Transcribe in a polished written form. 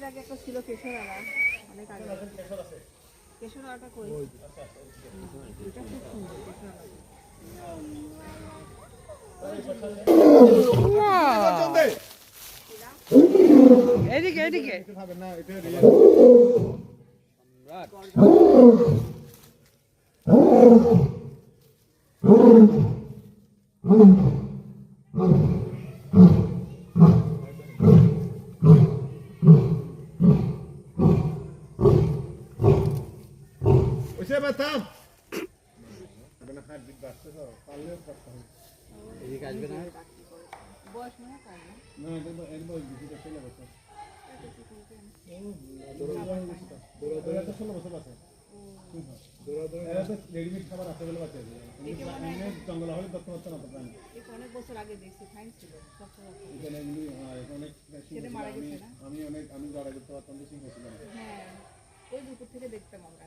আগে একটা ছিল কেশরালা, অনেক আগে। কেশরালাটা কই? এটা খুব সুন্দর কেশরালা। এদিকে এদিকে বয়স মনে হয় কার না? একে অনেক বছর আগে দেখছি, ফাইন ছিল, ছেলে মারা গেছে না? হ্যাঁ, ওই দুপুর থেকে দেখতাম আমরা।